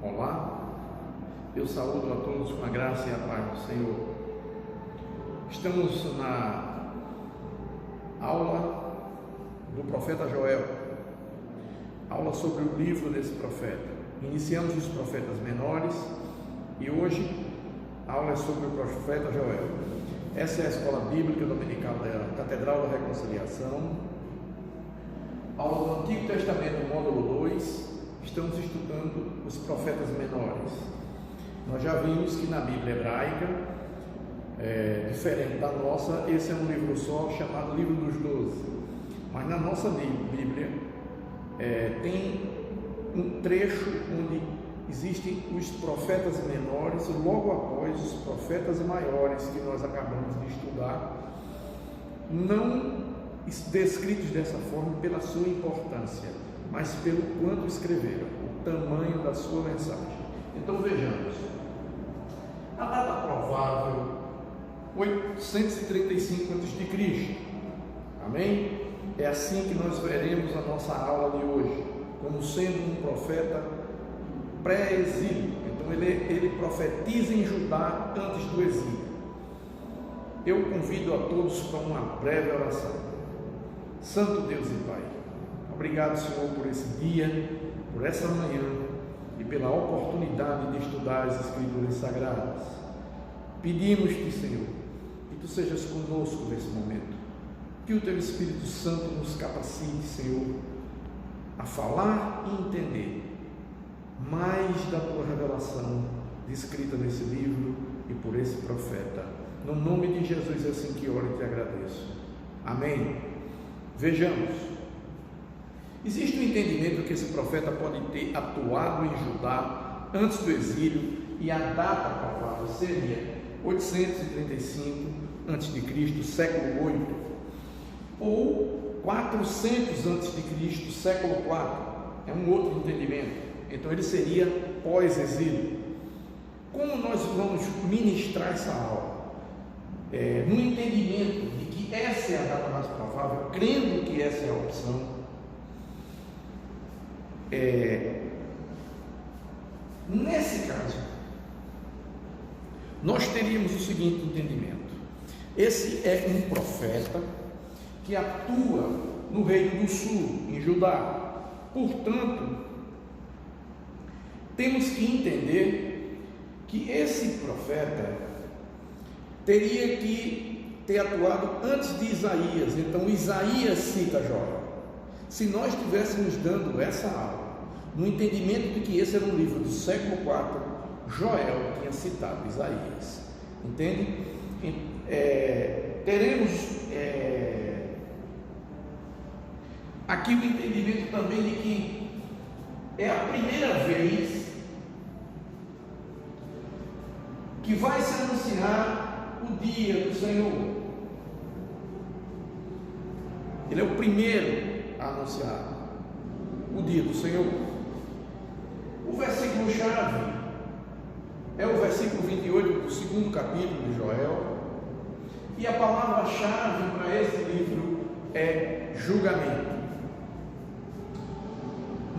Olá, eu saúdo a todos com a graça e a paz do Senhor. Estamos na aula do profeta Joel, aula sobre o livro desse profeta. Iniciamos os profetas menores e hoje a aula é sobre o profeta Joel. Essa é a escola bíblica dominical da Catedral da Reconciliação. Aula do Antigo Testamento, módulo 2. Estamos estudando os profetas menores. Nós já vimos que na Bíblia hebraica, diferente da nossa, esse é um livro só chamado Livro dos 12. Mas na nossa Bíblia tem um trecho onde existem os profetas menores logo após os profetas maiores que nós acabamos de estudar, não descritos dessa forma pela sua importância, mas pelo quanto escreveram, o tamanho da sua mensagem. Então vejamos, a data provável, 835 a.C., amém? É assim que nós veremos a nossa aula de hoje, como sendo um profeta pré-exílio. Então ele profetiza em Judá antes do exílio. Eu convido a todos para uma breve oração. Santo Deus e Pai, obrigado, Senhor, por esse dia, por essa manhã e pela oportunidade de estudar as Escrituras Sagradas. Pedimos-te, Senhor, que Tu sejas conosco nesse momento, que o Teu Espírito Santo nos capacite, Senhor, a falar e entender mais da Tua revelação descrita nesse livro e por esse profeta. No nome de Jesus é assim que oro e Te agradeço. Amém. Vejamos, existe um entendimento que esse profeta pode ter atuado em Judá antes do exílio e a data provável seria 835 a.C., século 8, ou 400 a.C., século 4, é um outro entendimento. Então ele seria pós-exílio. Como nós vamos ministrar essa aula? No entendimento de que essa é a data mais provável, crendo que essa é a opção, nesse caso, nós teríamos o seguinte entendimento: esse é um profeta que atua no Reino do Sul, em Judá. Portanto, temos que entender que esse profeta teria que ter atuado antes de Isaías. Então Isaías cita Joel. Se nós estivéssemos dando essa aula no entendimento de que esse era um livro do século 4, Joel tinha citado Isaías, entende? Teremos aqui o entendimento também de que é a primeira vez que vai se anunciar o dia do Senhor. Ele é o primeiro a anunciar o dia do Senhor. O versículo chave é o versículo 28 do segundo capítulo de Joel, e a palavra-chave para esse livro é julgamento.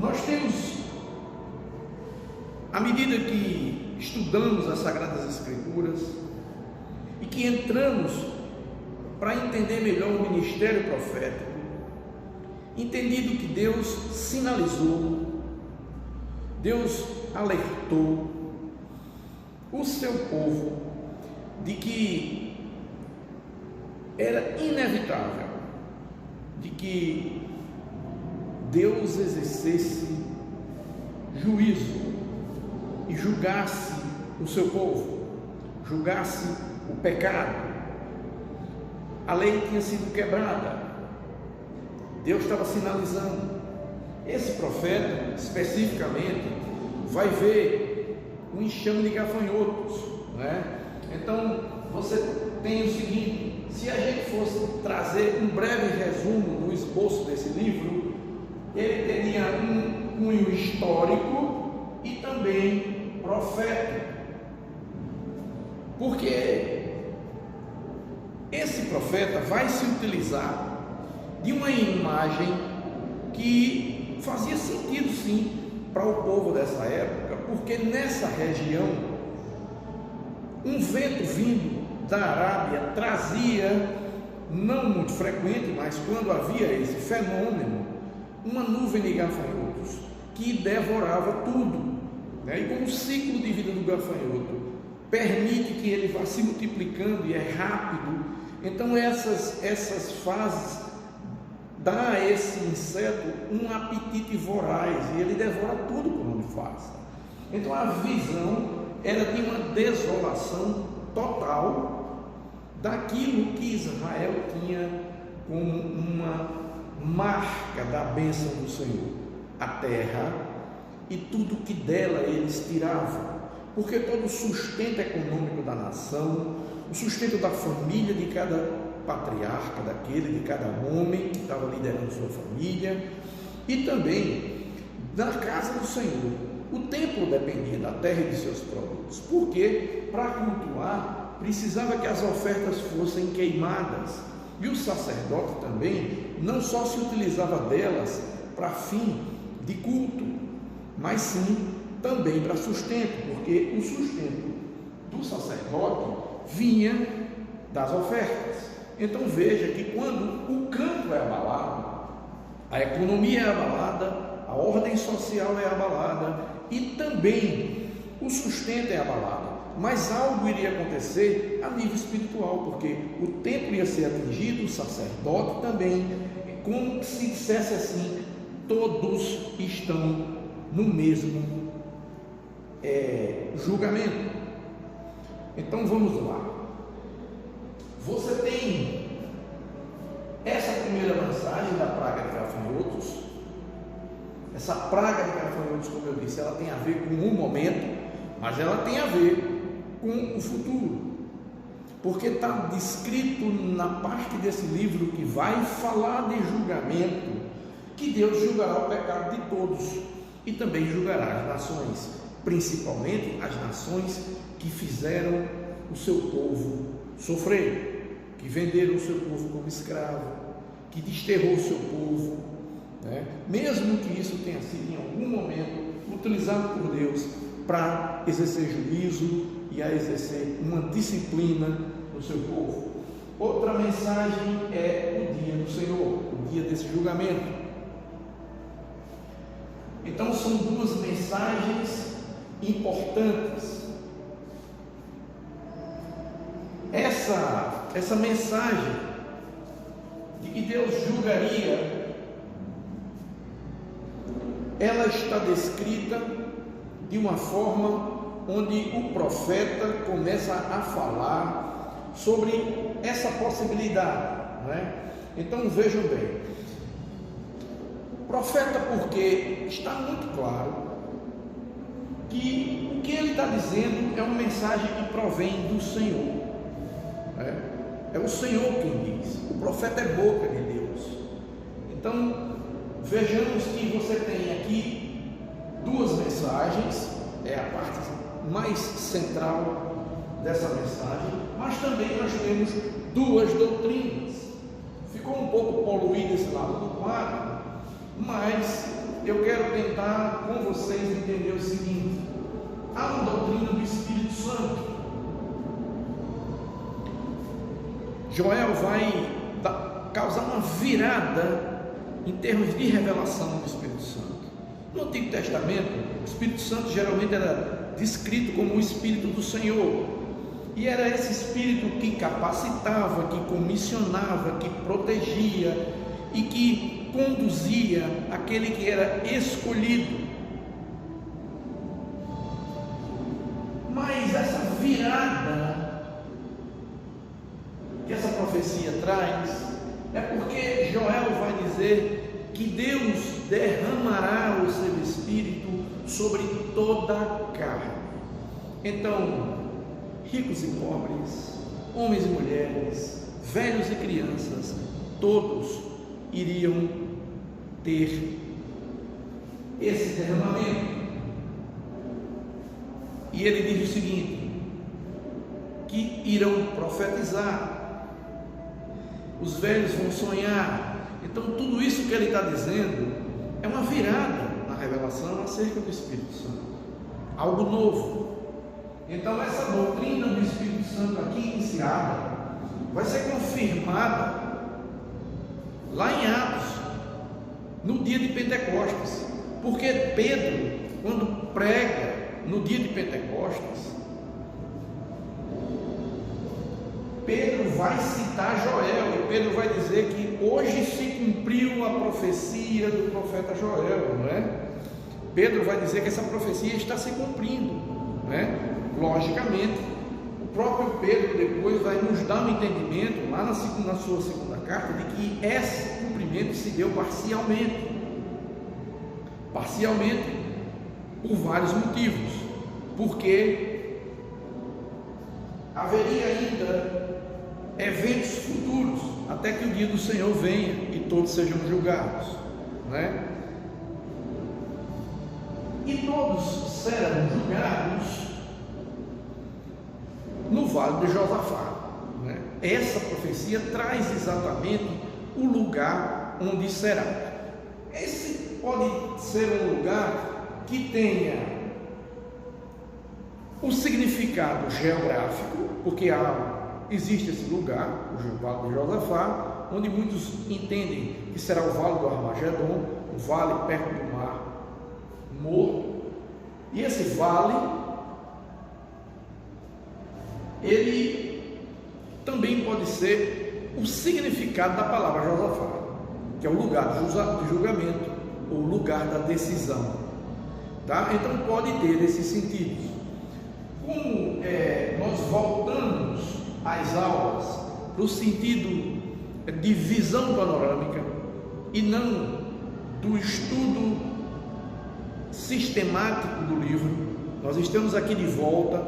Nós temos, à medida que estudamos as Sagradas Escrituras e que entramos para entender melhor o ministério profético, entendido que Deus sinalizou, Deus alertou o seu povo de que era inevitável de que Deus exercesse juízo e julgasse o seu povo, julgasse o pecado. A lei tinha sido quebrada, Deus estava sinalizando. Esse profeta especificamente vai ver um enxame de gafanhotos, né? Então você tem o seguinte: se a gente fosse trazer um breve resumo do esboço desse livro, ele teria um cunho histórico e também profético, porque esse profeta vai se utilizar de uma imagem que fazia sentido sim para o povo dessa época, porque nessa região um vento vindo da Arábia trazia, não muito frequente, mas quando havia esse fenômeno, uma nuvem de gafanhotos que devorava tudo, né? E como o ciclo de vida do gafanhoto permite que ele vá se multiplicando e é rápido, então essas fases dá a esse inseto um apetite voraz e ele devora tudo por onde passa. Então a visão era de uma desolação total daquilo que Israel tinha como uma marca da bênção do Senhor, a terra e tudo que dela eles tiravam, porque todo o sustento econômico da nação, o sustento da família de cada patriarca daquele, de cada homem que estava liderando sua família, e também da casa do Senhor. O templo dependia da terra e de seus produtos, porque para cultuar precisava que as ofertas fossem queimadas, e o sacerdote também não só se utilizava delas para fim de culto, mas sim também para sustento, porque o sustento do sacerdote vinha das ofertas. Então veja que quando o campo é abalado, a economia é abalada, a ordem social é abalada e também o sustento é abalado. Mas algo iria acontecer a nível espiritual, porque o templo ia ser atingido, o sacerdote também, como se dissesse assim: todos estão no mesmo julgamento. Então vamos lá. Você tem essa primeira mensagem da praga de gafanhotos. Essa praga de gafanhotos, como eu disse, ela tem a ver com o momento, mas ela tem a ver com o futuro, porque está descrito na parte desse livro que vai falar de julgamento, que Deus julgará o pecado de todos e também julgará as nações, principalmente as nações que fizeram o seu povo sofrer, que venderam o seu povo como escravo, que desterrou o seu povo, né? Mesmo que isso tenha sido em algum momento utilizado por Deus para exercer juízo e a exercer uma disciplina no seu povo. Outra mensagem é o dia do Senhor, o dia desse julgamento. Então são duas mensagens importantes. Essa mensagem de que Deus julgaria, ela está descrita de uma forma onde o profeta começa a falar sobre essa possibilidade, né? Então vejam bem, profeta, porque está muito claro que o que ele está dizendo é uma mensagem que provém do Senhor, né? É o Senhor quem diz, o profeta é boca de Deus. Então vejamos que você tem aqui duas mensagens, é a parte mais central dessa mensagem, mas também nós temos duas doutrinas. Ficou um pouco poluído esse lado do quadro, mas eu quero tentar com vocês entender o seguinte: há uma doutrina do Espírito Santo. Joel vai causar uma virada em termos de revelação do Espírito Santo. No Antigo Testamento, o Espírito Santo geralmente era descrito como o Espírito do Senhor, e era esse Espírito que capacitava, que comissionava, que protegia e que conduzia aquele que era escolhido. Mas essa virada que essa profecia traz é porque Joel vai dizer que Deus derramará o seu Espírito sobre toda a carne. Então, ricos e pobres, homens e mulheres, velhos e crianças, todos iriam ter esse derramamento. E ele diz o seguinte: que irão profetizar, os velhos vão sonhar. Então tudo isso que ele está dizendo é uma virada na revelação acerca do Espírito Santo, algo novo. Então essa doutrina do Espírito Santo aqui iniciada vai ser confirmada lá em Atos, no dia de Pentecostes, porque Pedro, quando prega no dia de Pentecostes, Pedro vai citar Joel, e Pedro vai dizer que hoje se cumpriu a profecia do profeta Joel, não é? Pedro vai dizer que essa profecia está se cumprindo, não é? Logicamente, o próprio Pedro depois vai nos dar um entendimento, lá na sua segunda carta, de que esse cumprimento se deu parcialmente, por vários motivos, porque haveria ainda eventos futuros, até que o dia do Senhor venha e todos sejam julgados, né? E todos serão julgados no Vale de Josafá, né? Essa profecia traz exatamente o lugar onde será. Esse pode ser um lugar que tenha o significado geográfico, porque existe esse lugar, o Vale de Josafá, onde muitos entendem que será o Vale do Armagedon, o vale perto do Mar Morto. E esse vale, ele também pode ser o significado da palavra Josafá, que é o lugar de julgamento, ou lugar da decisão, tá? Então pode ter esses sentidos. Como nós voltamos às aulas para o sentido de visão panorâmica e não do estudo sistemático do livro, nós estamos aqui de volta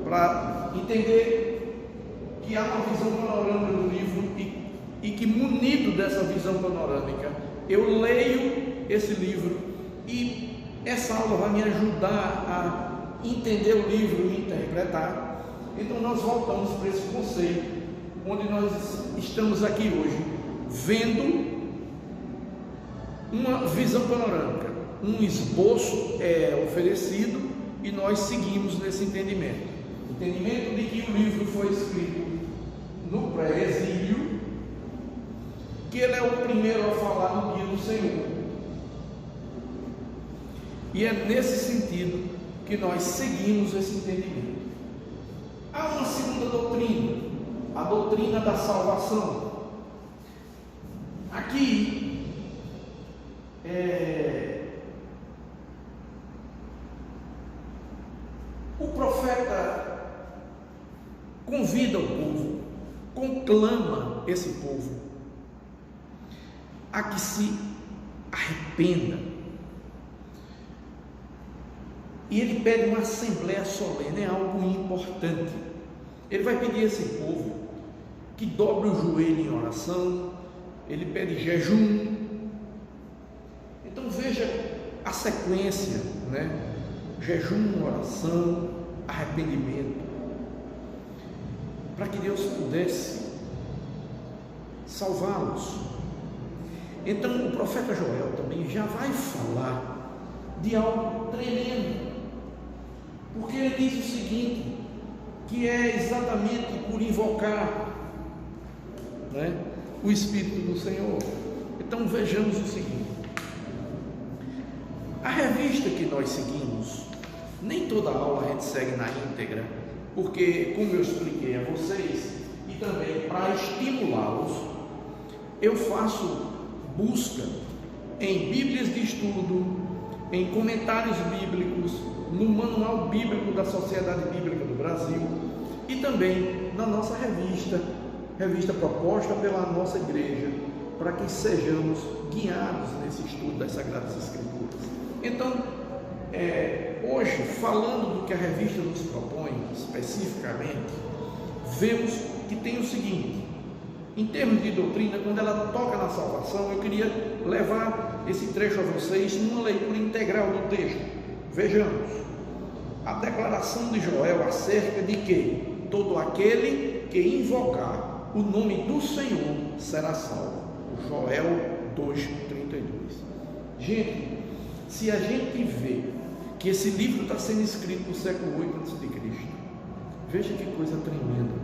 para entender que há uma visão panorâmica do livro e que, munido dessa visão panorâmica, eu leio esse livro e essa aula vai me ajudar a entender o livro e interpretar. Então nós voltamos para esse conceito, onde nós estamos aqui hoje, vendo uma visão panorâmica, um esboço é oferecido e nós seguimos nesse entendimento de que o livro foi escrito no pré-exílio, que ele é o primeiro a falar no dia do Senhor, e é nesse sentido que nós seguimos esse entendimento. Há uma segunda doutrina, a doutrina da salvação. Aqui o profeta convida o povo, conclama esse povo a que se arrependa, e ele pede uma assembleia solene, é algo importante. Ele vai pedir a esse povo que dobre o joelho em oração, ele pede jejum. Então veja a sequência, né? Jejum, oração, arrependimento, para que Deus pudesse salvá-los. Então o profeta Joel também já vai falar de algo tremendo, porque ele diz o seguinte, que é exatamente por invocar, né, o Espírito do Senhor. Então vejamos o seguinte: a revista que nós seguimos, nem toda aula a gente segue na íntegra, porque, como eu expliquei a vocês, e também para estimulá-los, eu faço busca em Bíblias de estudo, em comentários bíblicos, no Manual Bíblico da Sociedade Bíblica do Brasil e também na nossa revista proposta pela nossa igreja, para que sejamos guiados nesse estudo das Sagradas Escrituras. Então, hoje, falando do que a revista nos propõe especificamente, vemos que tem o seguinte: em termos de doutrina, quando ela toca na salvação, eu queria levar esse trecho a vocês numa leitura integral do texto. Vejamos a declaração de Joel acerca de que todo aquele que invocar o nome do Senhor será salvo. Joel 2:32. Gente, se a gente vê que esse livro está sendo escrito no século 8 a.C., veja que coisa tremenda.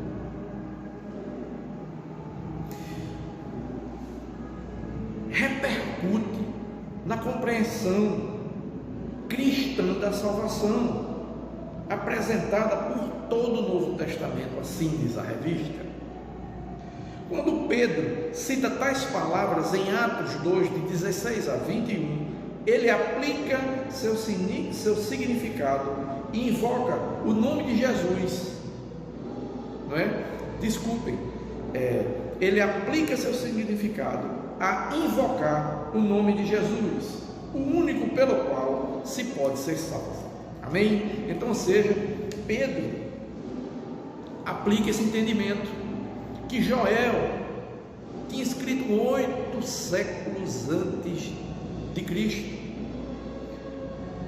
Repercute na compreensão cristã da salvação, apresentada por todo o Novo Testamento, assim diz a revista. Quando Pedro cita tais palavras em Atos 2, de 16 a 21, ele aplica seu significado e invoca o nome de Jesus, não é? Desculpem, ele aplica seu significado a invocar o nome de Jesus, o único pelo qual se pode ser salvo. Amém? Então, ou seja, Pedro aplica esse entendimento que Joel tinha escrito 8 séculos antes de Cristo.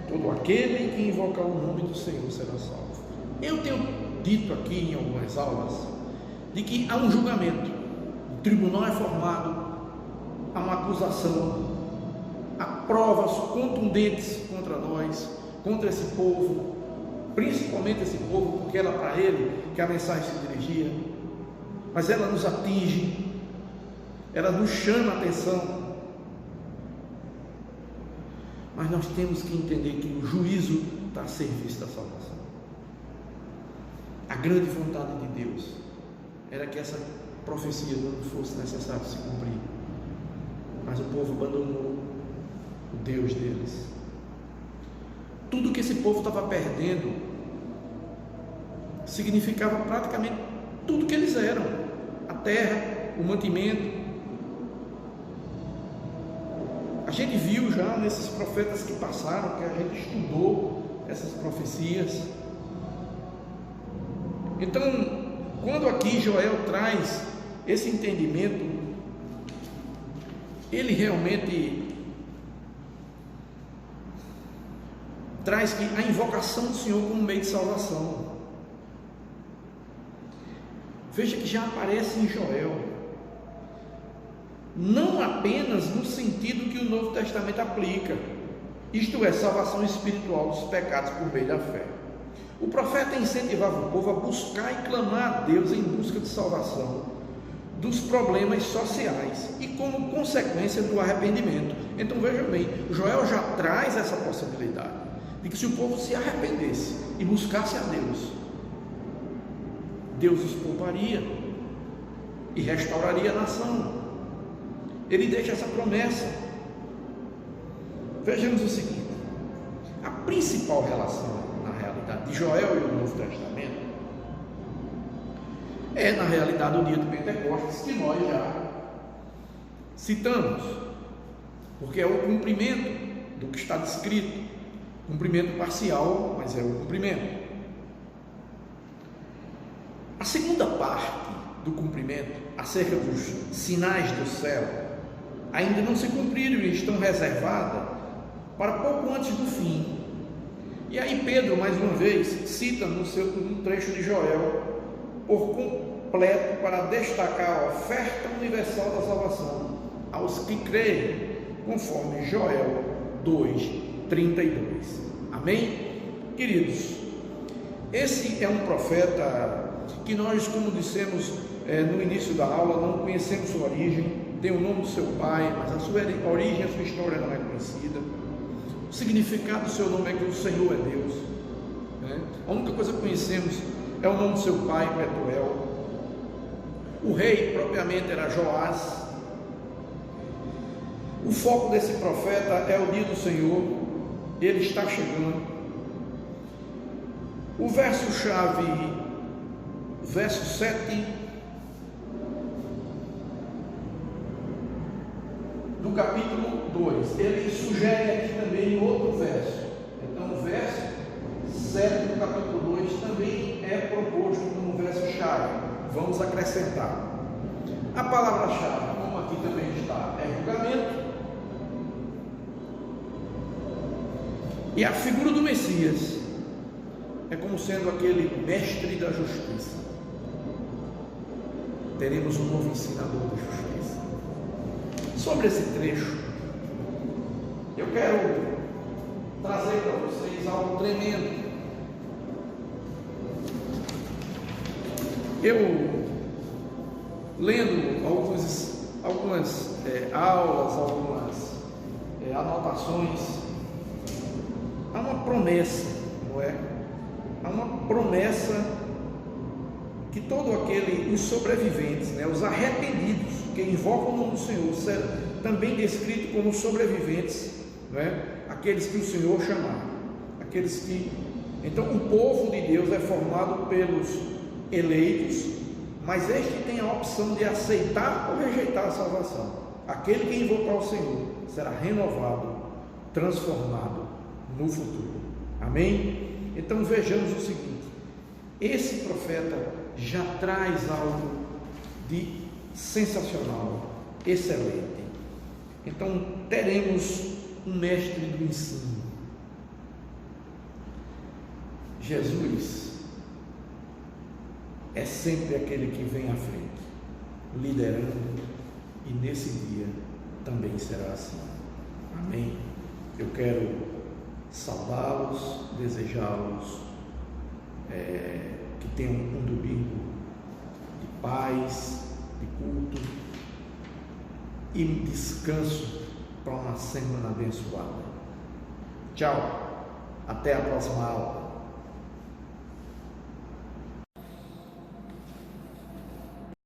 Todo aquele que invocar o nome do Senhor será salvo. Eu tenho dito aqui em algumas aulas de que há um julgamento, o tribunal é formado, há uma acusação, há provas contundentes contra nós, contra esse povo, principalmente esse povo, porque era para ele que a mensagem se dirigia, mas ela nos atinge, ela nos chama a atenção. Mas nós temos que entender que o juízo está a serviço da salvação. A grande vontade de Deus era que essa profecia não fosse necessário se cumprir, mas o povo abandonou o Deus deles. Tudo que esse povo estava perdendo significava praticamente tudo que eles eram: a terra, o mantimento. A gente viu já nesses profetas que passaram, que a gente estudou essas profecias. Então, quando aqui Joel traz esse entendimento, ele realmente traz que a invocação do Senhor como meio de salvação. Veja que já aparece em Joel, não apenas no sentido que o Novo Testamento aplica, isto é, salvação espiritual dos pecados por meio da fé. O profeta incentivava o povo a buscar e clamar a Deus em busca de salvação dos problemas sociais e como consequência do arrependimento. Então vejam bem, Joel já traz essa possibilidade de que se o povo se arrependesse e buscasse a Deus, Deus os pouparia e restauraria a nação. Ele deixa essa promessa. Vejamos o seguinte: a principal relação, na realidade, de Joel e o Novo Testamento é, na realidade, o dia do Pentecostes, que nós já citamos, porque é o cumprimento do que está descrito, cumprimento parcial, mas é o cumprimento. A segunda parte do cumprimento, acerca dos sinais do céu, ainda não se cumpriram e estão reservadas para pouco antes do fim. E aí Pedro, mais uma vez, cita num trecho de Joel, por completo, para destacar a oferta universal da salvação aos que creem, conforme Joel 2:32. Amém? Queridos, esse é um profeta que nós, como dissemos no início da aula, não conhecemos sua origem, tem o nome do seu pai, mas a sua origem, a sua história não é conhecida. O significado do seu nome é que o Senhor é Deus, né? A única coisa que conhecemos é o nome do seu pai, Betuel. O rei propriamente era Joás. O foco desse profeta é o dia do Senhor, ele está chegando. O verso-chave, verso 7 do capítulo 2, ele sugere aqui também outro verso. Então o verso 7 do capítulo 2 também é proposto como verso-chave. Vamos acrescentar. A palavra-chave, como aqui também está, é julgamento. E a figura do Messias é como sendo aquele mestre da justiça. Teremos um novo ensinador da justiça. Sobre esse trecho, eu quero trazer para vocês algo tremendo. Eu, lendo algumas aulas, algumas anotações, há uma promessa, não é? Há uma promessa que todo aquele, os sobreviventes, né, os arrependidos, que invocam o nome do Senhor, serão também descritos como sobreviventes, não é? Aqueles que o Senhor chamar, aqueles que... Então o povo de Deus é formado pelos eleitos, mas este tem a opção de aceitar ou rejeitar a salvação. Aquele que invocar o Senhor será renovado, transformado no futuro. Amém? Então vejamos o seguinte: esse profeta já traz algo de sensacional, excelente. Então teremos um mestre do ensino. Jesus é sempre aquele que vem à frente, liderando, e nesse dia também será assim. Amém? Eu quero saudá-los, desejá-los que tenham um domingo de paz, de culto e descanso para uma semana abençoada. Tchau, até a próxima aula.